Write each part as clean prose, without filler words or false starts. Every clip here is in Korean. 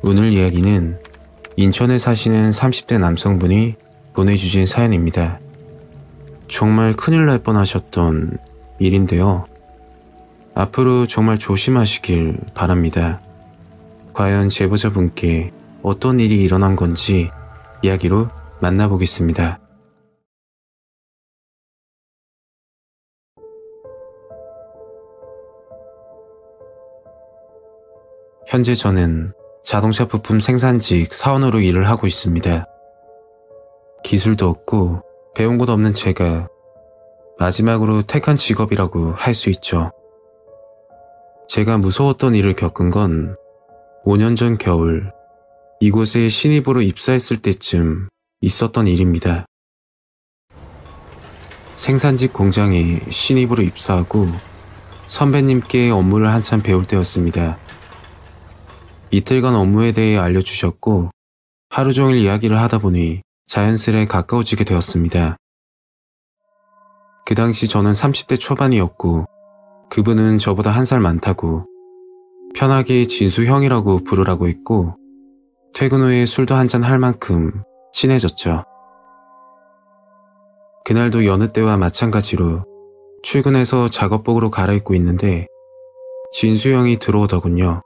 오늘 이야기는 인천에 사시는 30대 남성분이 보내주신 사연입니다. 정말 큰일 날 뻔하셨던 일인데요. 앞으로 정말 조심하시길 바랍니다. 과연 제보자분께 어떤 일이 일어난 건지 이야기로 만나보겠습니다. 현재 저는 자동차 부품 생산직 사원으로 일을 하고 있습니다. 기술도 없고 배운 것도 없는 제가 마지막으로 택한 직업이라고 할 수 있죠. 제가 무서웠던 일을 겪은 건 5년 전 겨울 이곳에 신입으로 입사했을 때쯤 있었던 일입니다. 생산직 공장에 신입으로 입사하고 선배님께 업무를 한참 배울 때였습니다. 이틀간 업무에 대해 알려주셨고 하루 종일 이야기를 하다 보니 자연스레 가까워지게 되었습니다. 그 당시 저는 30대 초반이었고 그분은 저보다 한 살 많다고 편하게 진수 형이라고 부르라고 했고 퇴근 후에 술도 한잔 할 만큼 친해졌죠. 그날도 여느 때와 마찬가지로 출근해서 작업복으로 갈아입고 있는데 진수 형이 들어오더군요.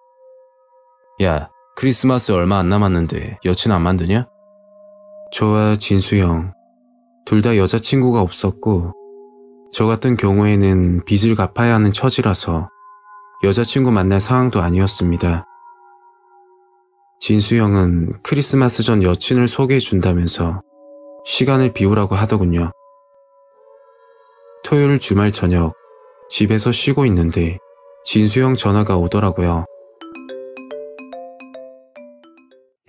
야, 크리스마스 얼마 안 남았는데 여친 안 만드냐? 저와 진수 형, 둘 다 여자친구가 없었고 저 같은 경우에는 빚을 갚아야 하는 처지라서 여자친구 만날 상황도 아니었습니다. 진수 형은 크리스마스 전 여친을 소개해 준다면서 시간을 비우라고 하더군요. 토요일 주말 저녁 집에서 쉬고 있는데 진수 형 전화가 오더라고요.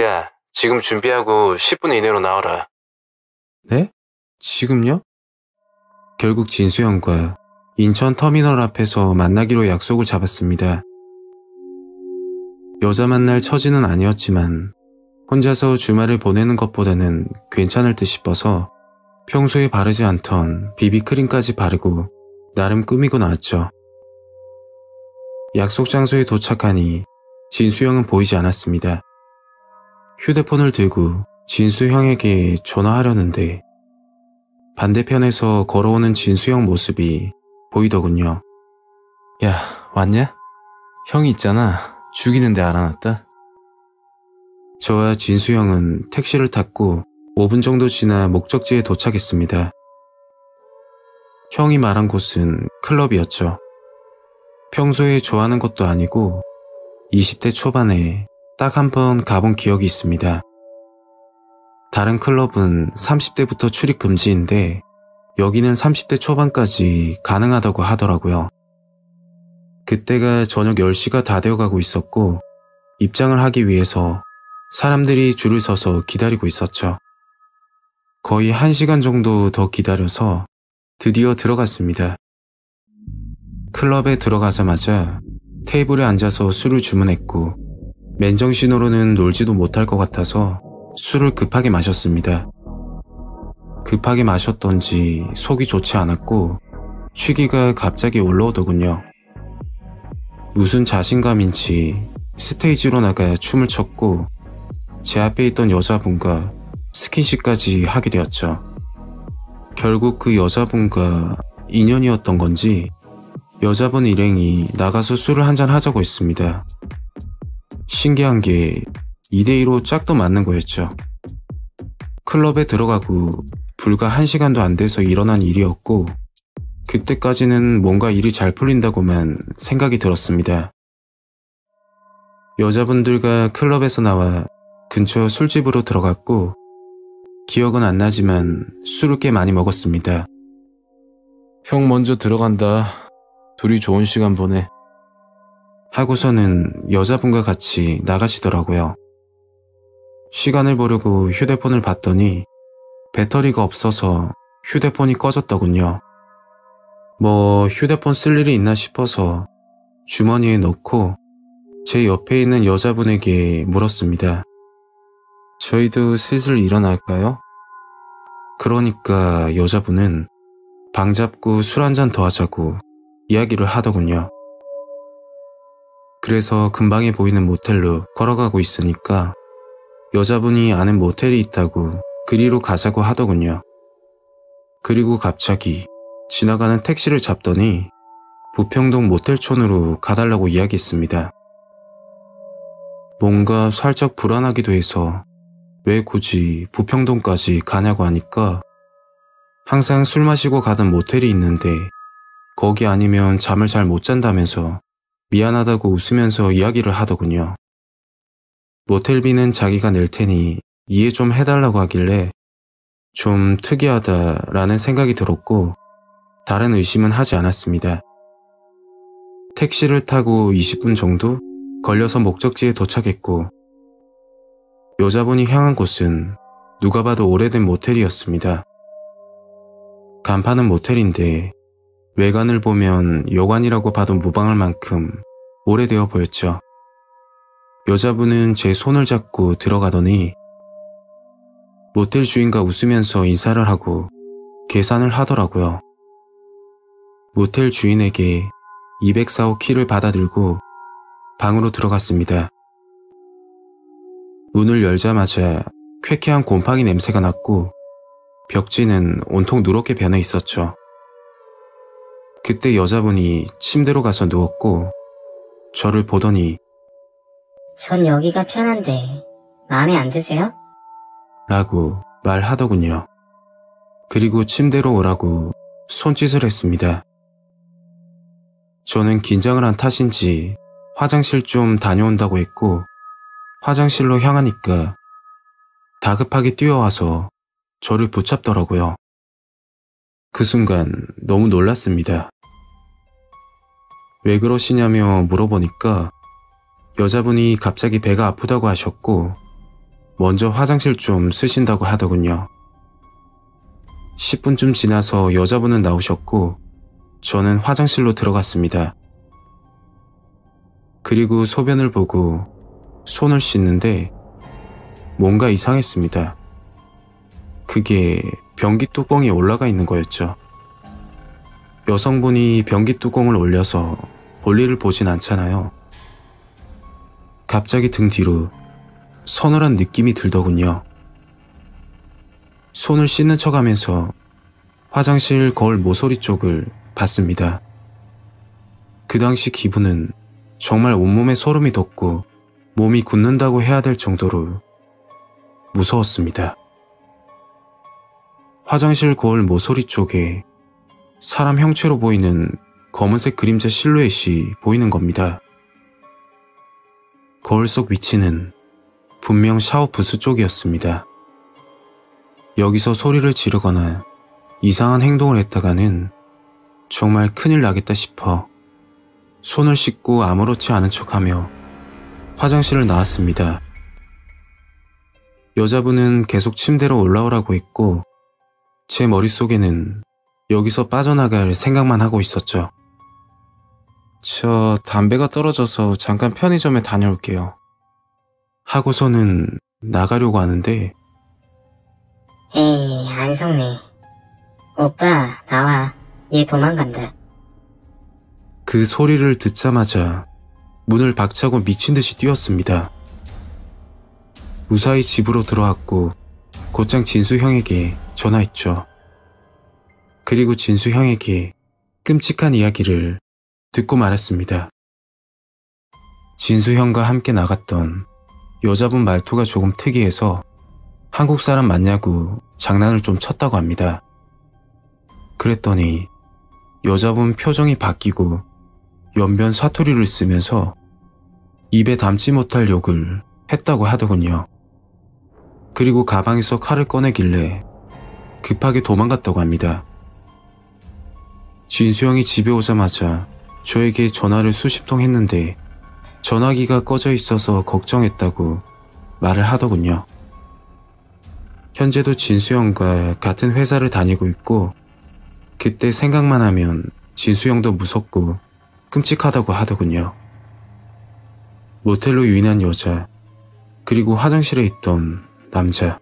야, 지금 준비하고 10분 이내로 나와라. 네? 지금요? 결국 진수 형과 인천 터미널 앞에서 만나기로 약속을 잡았습니다. 여자 만날 처지는 아니었지만 혼자서 주말을 보내는 것보다는 괜찮을 듯 싶어서 평소에 바르지 않던 비비크림까지 바르고 나름 꾸미고 나왔죠. 약속 장소에 도착하니 진수 형은 보이지 않았습니다. 휴대폰을 들고 진수 형에게 전화하려는데 반대편에서 걸어오는 진수 형 모습이 보이더군요. 야, 왔냐? 형이 있잖아. 죽이는데 알아놨다. 저와 진수 형은 택시를 탔고 5분 정도 지나 목적지에 도착했습니다. 형이 말한 곳은 클럽이었죠. 평소에 좋아하는 것도 아니고 20대 초반에 딱 한 번 가본 기억이 있습니다. 다른 클럽은 30대부터 출입 금지인데 여기는 30대 초반까지 가능하다고 하더라고요. 그때가 저녁 10시가 다 되어가고 있었고 입장을 하기 위해서 사람들이 줄을 서서 기다리고 있었죠. 거의 1시간 정도 더 기다려서 드디어 들어갔습니다. 클럽에 들어가자마자 테이블에 앉아서 술을 주문했고 맨정신으로는 놀지도 못할 것 같아서 술을 급하게 마셨습니다. 급하게 마셨던지 속이 좋지 않았고 취기가 갑자기 올라오더군요. 무슨 자신감인지 스테이지로 나가 춤을 췄고 제 앞에 있던 여자분과 스킨십까지 하게 되었죠. 결국 그 여자분과 인연이었던 건지 여자분 일행이 나가서 술을 한잔 하자고 했습니다. 신기한 게 2대2로 짝도 맞는 거였죠. 클럽에 들어가고 불과 1시간도 안 돼서 일어난 일이었고 그때까지는 뭔가 일이 잘 풀린다고만 생각이 들었습니다. 여자분들과 클럽에서 나와 근처 술집으로 들어갔고 기억은 안 나지만 술을 꽤 많이 먹었습니다. 형 먼저 들어간다. 둘이 좋은 시간 보내. 하고서는 여자분과 같이 나가시더라고요. 시간을 보려고 휴대폰을 봤더니 배터리가 없어서 휴대폰이 꺼졌더군요. 뭐 휴대폰 쓸 일이 있나 싶어서 주머니에 넣고 제 옆에 있는 여자분에게 물었습니다. 저희도 슬슬 일어날까요? 그러니까 여자분은 방 잡고 술 한잔 더 하자고 이야기를 하더군요. 그래서 근방에 보이는 모텔로 걸어가고 있으니까 여자분이 아는 모텔이 있다고 그리로 가자고 하더군요. 그리고 갑자기 지나가는 택시를 잡더니 부평동 모텔촌으로 가달라고 이야기했습니다. 뭔가 살짝 불안하기도 해서 왜 굳이 부평동까지 가냐고 하니까 항상 술 마시고 가던 모텔이 있는데 거기 아니면 잠을 잘 못 잔다면서 미안하다고 웃으면서 이야기를 하더군요. 모텔비는 자기가 낼 테니 이해 좀 해달라고 하길래 좀 특이하다라는 생각이 들었고 다른 의심은 하지 않았습니다. 택시를 타고 20분 정도 걸려서 목적지에 도착했고 여자분이 향한 곳은 누가 봐도 오래된 모텔이었습니다. 간판은 모텔인데 외관을 보면 여관이라고 봐도 무방할 만큼 오래되어 보였죠. 여자분은 제 손을 잡고 들어가더니 모텔 주인과 웃으면서 인사를 하고 계산을 하더라고요. 모텔 주인에게 204호 키를 받아들고 방으로 들어갔습니다. 문을 열자마자 쾌쾌한 곰팡이 냄새가 났고 벽지는 온통 누렇게 변해 있었죠. 그때 여자분이 침대로 가서 누웠고 저를 보더니 전 여기가 편한데 마음에 안 드세요? 라고 말하더군요. 그리고 침대로 오라고 손짓을 했습니다. 저는 긴장을 한 탓인지 화장실 좀 다녀온다고 했고 화장실로 향하니까 다급하게 뛰어와서 저를 붙잡더라고요. 그 순간 너무 놀랐습니다. 왜 그러시냐며 물어보니까 여자분이 갑자기 배가 아프다고 하셨고 먼저 화장실 좀 쓰신다고 하더군요. 10분쯤 지나서 여자분은 나오셨고 저는 화장실로 들어갔습니다. 그리고 소변을 보고 손을 씻는데 뭔가 이상했습니다. 그게 변기 뚜껑이 올라가 있는 거였죠. 여성분이 변기 뚜껑을 올려서 볼일을 보진 않잖아요. 갑자기 등 뒤로 서늘한 느낌이 들더군요. 손을 씻는 척하면서 화장실 거울 모서리 쪽을 봤습니다. 그 당시 기분은 정말 온몸에 소름이 돋고 몸이 굳는다고 해야 될 정도로 무서웠습니다. 화장실 거울 모서리 쪽에 사람 형체로 보이는 검은색 그림자 실루엣이 보이는 겁니다. 거울 속 위치는 분명 샤워 부스 쪽이었습니다. 여기서 소리를 지르거나 이상한 행동을 했다가는 정말 큰일 나겠다 싶어 손을 씻고 아무렇지 않은 척하며 화장실을 나왔습니다. 여자분은 계속 침대로 올라오라고 했고 제 머릿속에는 여기서 빠져나갈 생각만 하고 있었죠. 저 담배가 떨어져서 잠깐 편의점에 다녀올게요. 하고서는 나가려고 하는데 에이, 안 속네. 오빠, 나와. 얘 도망간다. 그 소리를 듣자마자 문을 박차고 미친 듯이 뛰었습니다. 무사히 집으로 들어왔고 곧장 진수 형에게 전화했죠. 그리고 진수 형에게 끔찍한 이야기를 듣고 말았습니다. 진수 형과 함께 나갔던 여자분 말투가 조금 특이해서 한국 사람 맞냐고 장난을 좀 쳤다고 합니다. 그랬더니 여자분 표정이 바뀌고 연변 사투리를 쓰면서 입에 담지 못할 욕을 했다고 하더군요. 그리고 가방에서 칼을 꺼내길래 급하게 도망갔다고 합니다. 진수 형이 집에 오자마자 저에게 전화를 수십 통 했는데 전화기가 꺼져 있어서 걱정했다고 말을 하더군요. 현재도 진수 형과 같은 회사를 다니고 있고 그때 생각만 하면 진수 형도 무섭고 끔찍하다고 하더군요. 모텔로 유인한 여자, 그리고 화장실에 있던 남자,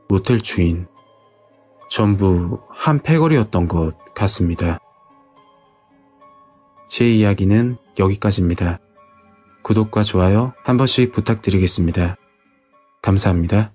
모텔 주인, 전부 한 패거리였던 것 같습니다. 제 이야기는 여기까지입니다. 구독과 좋아요 한 번씩 부탁드리겠습니다. 감사합니다.